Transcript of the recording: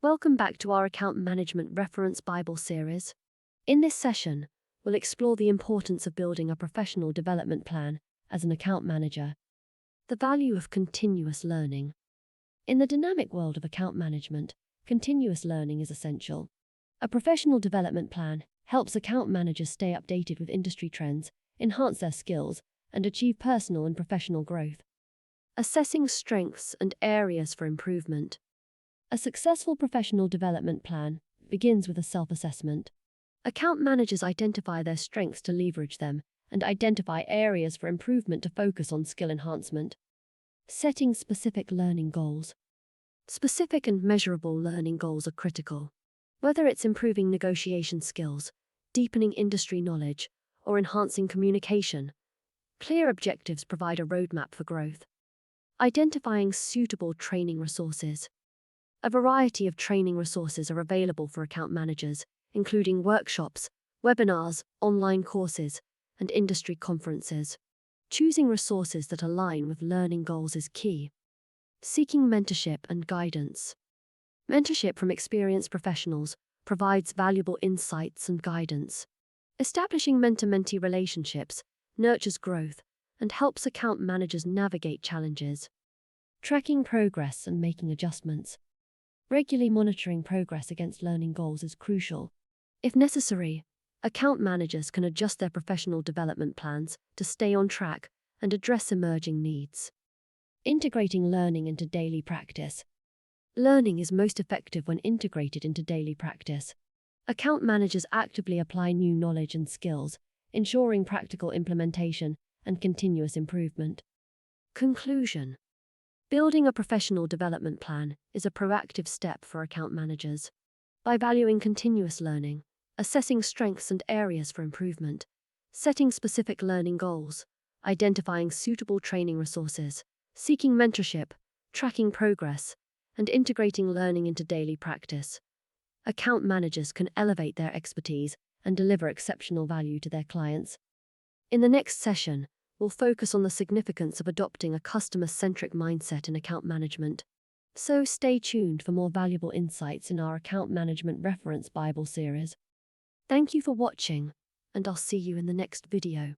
Welcome back to our Account Management Reference Bible series. In this session, we'll explore the importance of building a professional development plan as an account manager. The value of continuous learning. In the dynamic world of account management, continuous learning is essential. A professional development plan helps account managers stay updated with industry trends, enhance their skills, and achieve personal and professional growth. Assessing strengths and areas for improvement. A successful professional development plan begins with a self-assessment. Account managers identify their strengths to leverage them and identify areas for improvement to focus on skill enhancement. Setting specific learning goals. Specific and measurable learning goals are critical. Whether it's improving negotiation skills, deepening industry knowledge, or enhancing communication, clear objectives provide a roadmap for growth. Identifying suitable training resources. A variety of training resources are available for account managers, including workshops, webinars, online courses, and industry conferences. Choosing resources that align with learning goals is key. Seeking mentorship and guidance. Mentorship from experienced professionals provides valuable insights and guidance. Establishing mentor-mentee relationships nurtures growth and helps account managers navigate challenges. Tracking progress and making adjustments. Regularly monitoring progress against learning goals is crucial. If necessary, account managers can adjust their professional development plans to stay on track and address emerging needs. Integrating learning into daily practice. Learning is most effective when integrated into daily practice. Account managers actively apply new knowledge and skills, ensuring practical implementation and continuous improvement. Conclusion. Building a professional development plan is a proactive step for account managers. By valuing continuous learning, assessing strengths and areas for improvement, setting specific learning goals, identifying suitable training resources, seeking mentorship, tracking progress, and integrating learning into daily practice, account managers can elevate their expertise and deliver exceptional value to their clients. In the next session, we'll focus on the significance of adopting a customer-centric mindset in account management. So stay tuned for more valuable insights in our Account Management Reference Bible series. Thank you for watching, and I'll see you in the next video.